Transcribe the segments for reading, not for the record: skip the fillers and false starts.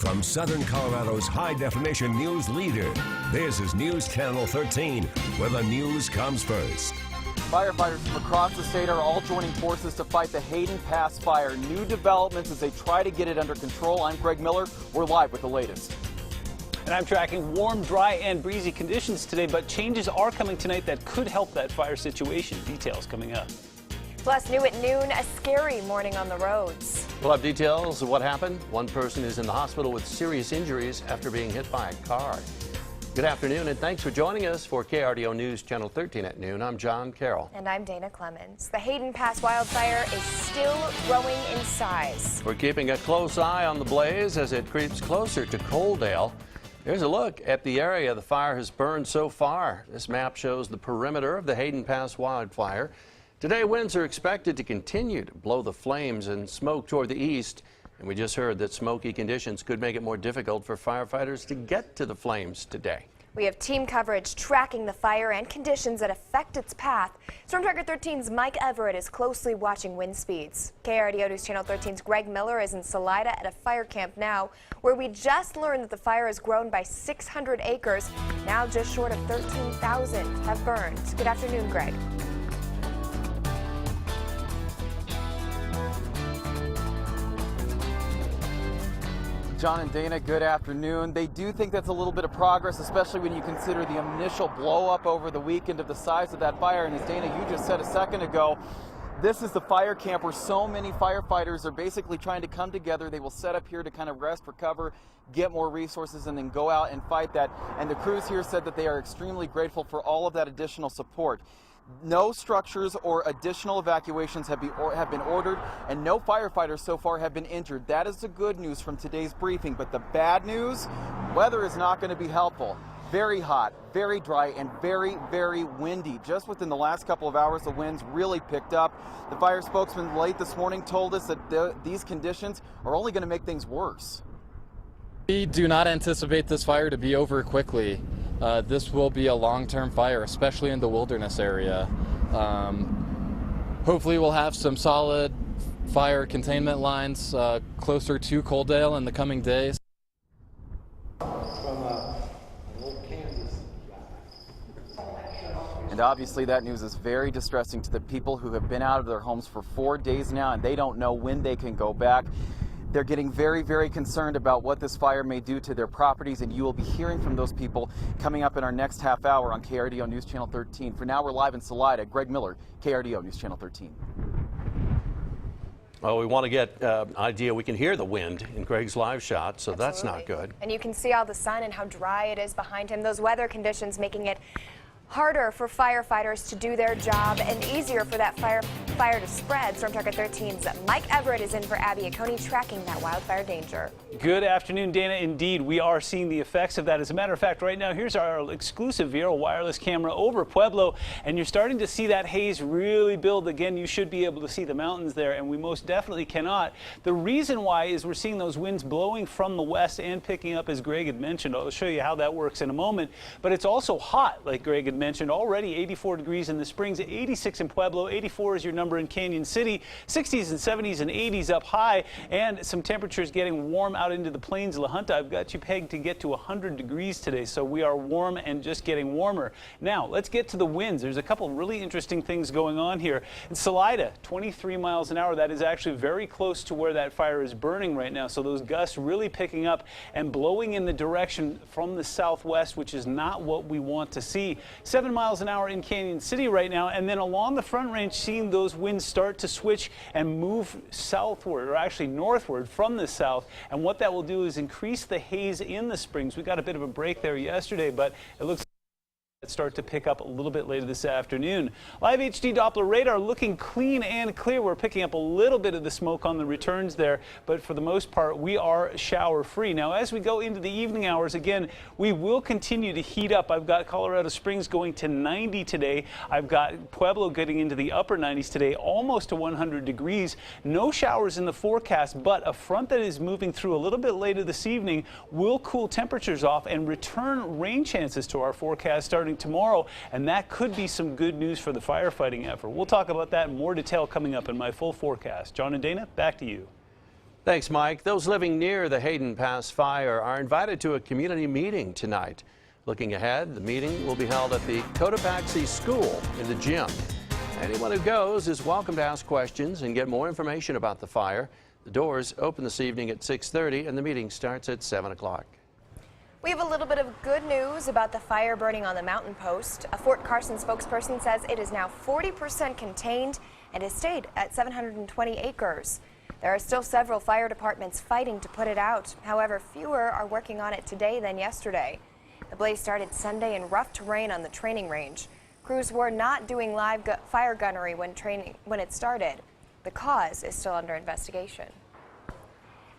from Southern Colorado's high-definition news leader. This is News Channel 13, where the news comes first. Firefighters from across the state are all joining forces to fight the Hayden Pass fire. New developments as they try to get it under control. I'm Greg Miller. We're live with the latest. And I'm tracking warm, dry, and breezy conditions today, but changes are coming tonight that could help that fire situation. Details coming up. Plus, new at noon, a scary morning on the roads. We'll have details of what happened. One person is in the hospital with serious injuries after being hit by a car. Good afternoon, and thanks for joining us for KRDO News Channel 13 at noon. I'm John Carroll. And I'm Dana Clemens. The Hayden Pass Wildfire is still growing in size. We're keeping a close eye on the blaze as it creeps closer to Coaldale. Here's a look at the area the fire has burned so far. This map shows the perimeter of the Hayden Pass Wildfire. Today, winds are expected to continue to blow the flames and smoke toward the east. And we just heard that smoky conditions could make it more difficult for firefighters to get to the flames today. We have team coverage tracking the fire and conditions that affect its path. Storm Tracker 13's Mike Everett is closely watching wind speeds. KRDO News Channel 13's Greg Miller is in Salida at a fire camp now, where we just learned that the fire has grown by 600 acres. Now just short of 13,000 have burned. Good afternoon, Greg. John and Dana, good afternoon. They do think that's a little bit of progress, especially when you consider the initial blow up over the weekend of the size of that fire. And as Dana, you just said a second ago, this is the fire camp where so many firefighters are basically trying to come together. They will set up here to kind of rest, recover, get more resources, and then go out and fight that. And the crews here said that they are extremely grateful for all of that additional support. No structures or additional evacuations have been ordered, and no firefighters so far have been injured. That is the good news from today's briefing, but the bad news, weather is not going to be helpful. Very hot, very dry, and very, very windy. Just within the last couple of hours, the winds really picked up. The fire spokesman late this morning told us that these conditions are only going to make things worse. We do not anticipate this fire to be over quickly. This will be a long-term fire, especially in the wilderness area. Hopefully we'll have some solid fire containment lines closer to Coaldale in the coming days. And obviously that news is very distressing to the people who have been out of their homes for 4 days now, and they don't know when they can go back. They're getting very, very concerned about what this fire may do to their properties, and you will be hearing from those people coming up in our next half hour on KRDO News Channel 13. For now, we're live in Salida. Greg Miller, KRDO News Channel 13. Well, we want to get an idea. We can hear the wind in Greg's live shot, so Absolutely. That's not good. And you can see all the sun and how dry it is behind him. Those weather conditions making it harder for firefighters to do their job and easier for that fire to spread. Storm Tracker 13's Mike Everett is in for Abby Aconi tracking that wildfire danger. Good afternoon, Dana. Indeed, we are seeing the effects of that. As a matter of fact, right now, here's our exclusive Vero wireless camera over Pueblo, and you're starting to see that haze really build. Again, you should be able to see the mountains there, and we most definitely cannot. The reason why is we're seeing those winds blowing from the west and picking up, as Greg had mentioned. I'll show you how that works in a moment, but it's also hot, like Greg had mentioned. Already 84 degrees in the Springs, 86 in Pueblo, 84 is your number in Canyon City, 60s and 70s and 80s up high, and some temperatures getting warm out into the plains. La Junta, I've got you pegged to get to 100 degrees today, so we are warm and just getting warmer. Now, let's get to the winds. There's a couple really interesting things going on here. In Salida, 23 miles an hour. That is actually very close to where that fire is burning right now, so those gusts really picking up and blowing in the direction from the southwest, which is not what we want to see. 7 miles an hour in Canyon City right now, and then along the Front Range, seeing those winds start to switch and move southward, or actually northward from the south. And what that will do is increase the haze in the Springs. We got a bit of a break there yesterday, but it looks start to pick up a little bit later this afternoon. Live HD Doppler radar looking clean and clear. We're picking up a little bit of the smoke on the returns there, but for the most part, we are shower free. Now, as we go into the evening hours, again, we will continue to heat up. I've got Colorado Springs going to 90 today. I've got Pueblo getting into the upper 90s today, almost to 100 degrees. No showers in the forecast, but a front that is moving through a little bit later this evening will cool temperatures off and return rain chances to our forecast starting tomorrow, and that could be some good news for the firefighting effort. We'll talk about that in more detail coming up in my full forecast. John and Dana, back to you. Thanks, Mike. Those living near the Hayden Pass fire are invited to a community meeting tonight. Looking ahead, the meeting will be held at the Cotopaxi School in the gym. Anyone who goes is welcome to ask questions and get more information about the fire. The doors open this evening at 6:30 and the meeting starts at 7 o'clock. We have a little bit of good news about the fire burning on the mountain post. A Fort Carson spokesperson says it is now 40% contained and has stayed at 720 acres. There are still several fire departments fighting to put it out. However, fewer are working on it today than yesterday. The blaze started Sunday in rough terrain on the training range. Crews were not doing live fire gunnery when it started. The cause is still under investigation.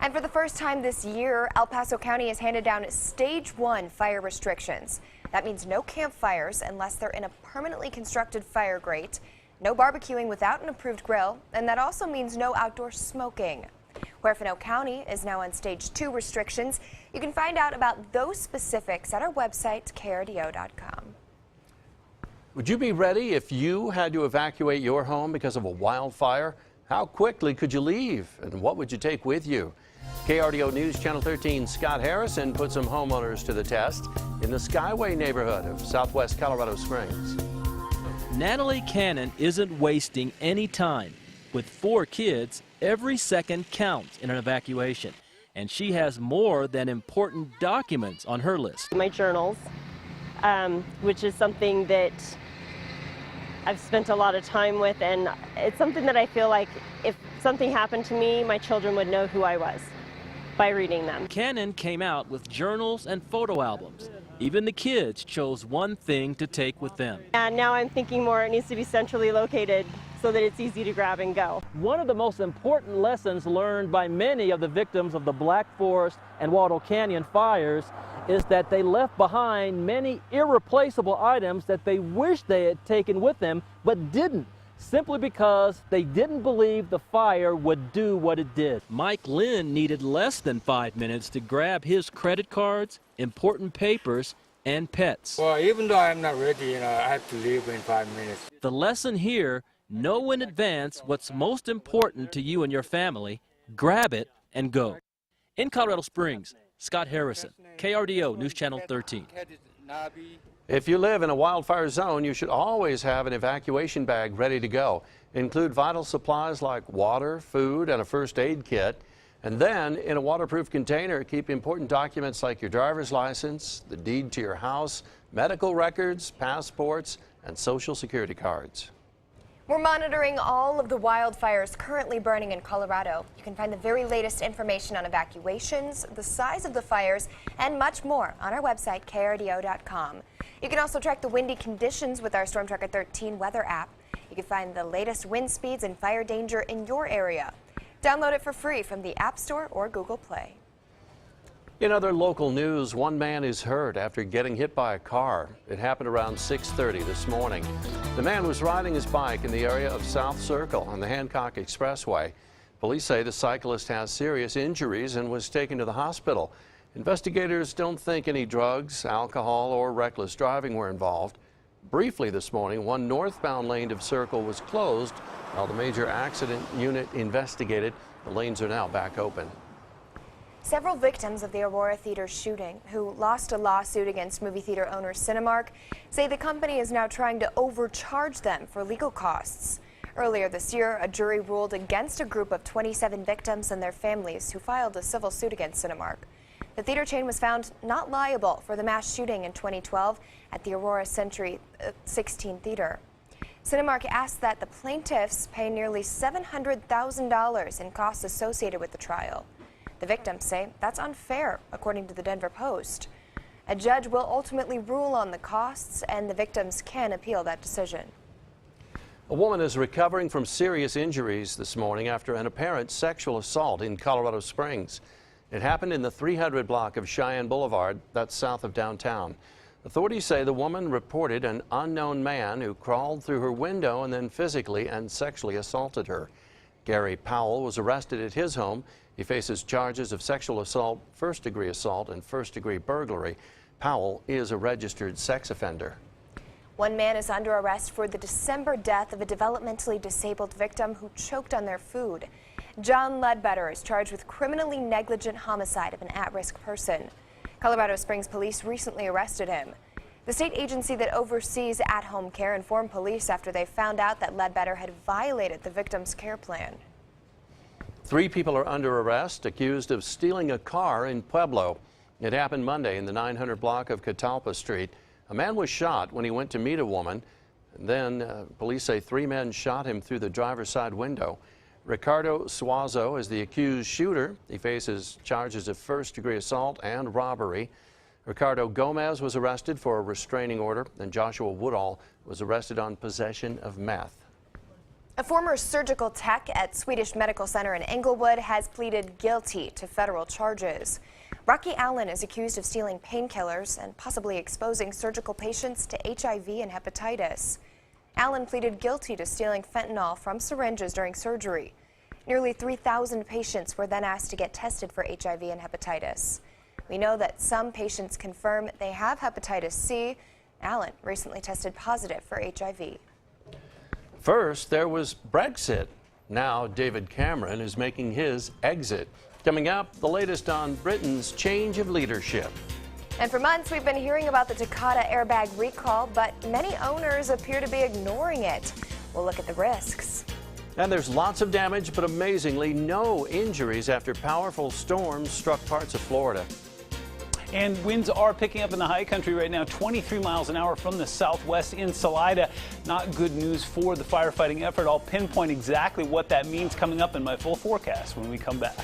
And for the first time this year, El Paso County has handed down Stage 1 fire restrictions. That means no campfires unless they're in a permanently constructed fire grate, no barbecuing without an approved grill, and that also means no outdoor smoking. Huerfano County is now on Stage 2 restrictions. You can find out about those specifics at our website, krdo.com. Would you be ready if you had to evacuate your home because of a wildfire? How quickly could you leave, and what would you take with you? KRDO News Channel 13's Scott Harrison put some homeowners to the test in the Skyway neighborhood of southwest Colorado Springs. Natalie Cannon isn't wasting any time. With 4 kids, every second counts in an evacuation, and she has more than important documents on her list. My journals, which is something that I've spent a lot of time with, and it's something that I feel like if something happened to me, my children would know who I was by reading them. Cannon came out with journals and photo albums. Even the kids chose one thing to take with them. And now I'm thinking more it needs to be centrally located so that it's easy to grab and go. One of the most important lessons learned by many of the victims of the Black Forest and Waldo Canyon fires is that they left behind many irreplaceable items that they wish they had taken with them but didn't, simply because they didn't believe the fire would do what it did. Mike Lynn needed less than 5 minutes to grab his credit cards, important papers, and pets. Well, even though I'm not ready, I have to leave in 5 minutes. The lesson here, know in advance what's most important to you and your family, grab it, and go. In Colorado Springs, Scott Harrison, KRDO News Channel 13. If you live in a wildfire zone, you should always have an evacuation bag ready to go. Include vital supplies like water, food, and a first aid kit. And then, in a waterproof container, keep important documents like your driver's license, the deed to your house, medical records, passports, and social security cards. We're monitoring all of the wildfires currently burning in Colorado. You can find the very latest information on evacuations, the size of the fires, and much more on our website, krdo.com. You can also track the windy conditions with our Storm Tracker 13 weather app. You can find the latest wind speeds and fire danger in your area. Download it for free from the App Store or Google Play. In other local news, one man is hurt after getting hit by a car. It happened around 6:30 this morning. The man was riding his bike in the area of South Circle on the Hancock Expressway. Police say the cyclist has serious injuries and was taken to the hospital. Investigators don't think any drugs, alcohol, or reckless driving were involved. Briefly this morning, one northbound lane of Circle was closed while the major accident unit investigated. The lanes are now back open. Several victims of the Aurora Theater shooting who lost a lawsuit against movie theater owner Cinemark say the company is now trying to overcharge them for legal costs. Earlier this year, a jury ruled against a group of 27 victims and their families who filed a civil suit against Cinemark. The theater chain was found not liable for the mass shooting in 2012 at the Aurora Century 16 Theater. Cinemark asked that the plaintiffs pay nearly $700,000 in costs associated with the trial. The victims say that's unfair, according to the Denver Post. A judge will ultimately rule on the costs, and the victims can appeal that decision. A woman is recovering from serious injuries this morning after an apparent sexual assault in Colorado Springs. It happened in the 300 block of Cheyenne Boulevard, that's south of downtown. Authorities say the woman reported an unknown man who crawled through her window and then physically and sexually assaulted her. Gary Powell was arrested at his home. He faces charges of sexual assault, first-degree assault, and first-degree burglary. Powell is a registered sex offender. One man is under arrest for the December death of a developmentally disabled victim who choked on their food. John Ledbetter is charged with criminally negligent homicide of an at-risk person. Colorado Springs police recently arrested him. The state agency that oversees at-home care informed police after they found out that Ledbetter had violated the victim's care plan. 3 people are under arrest accused of stealing a car in Pueblo. It happened Monday in the 900 block of Catalpa Street. A man was shot when he went to meet a woman. And then police say 3 men shot him through the driver's side window. Ricardo Suazo is the accused shooter. He faces charges of first-degree assault and robbery. Ricardo Gomez was arrested for a restraining order, and Joshua Woodall was arrested on possession of meth. A former surgical tech at Swedish Medical Center in Englewood has pleaded guilty to federal charges. Rocky Allen is accused of stealing painkillers and possibly exposing surgical patients to HIV and hepatitis. Allen pleaded guilty to stealing fentanyl from syringes during surgery. Nearly 3,000 patients were then asked to get tested for HIV and hepatitis. We know that some patients confirm they have hepatitis C. Allen recently tested positive for HIV. First, there was Brexit. Now, David Cameron is making his exit. Coming up, the latest on Britain's change of leadership. And for months, we've been hearing about the Takata airbag recall, but many owners appear to be ignoring it. We'll look at the risks. And there's lots of damage, but amazingly no injuries after powerful storms struck parts of Florida. And winds are picking up in the high country right now, 23 miles an hour from the southwest in Salida. Not good news for the firefighting effort. I'll pinpoint exactly what that means coming up in my full forecast when we come back.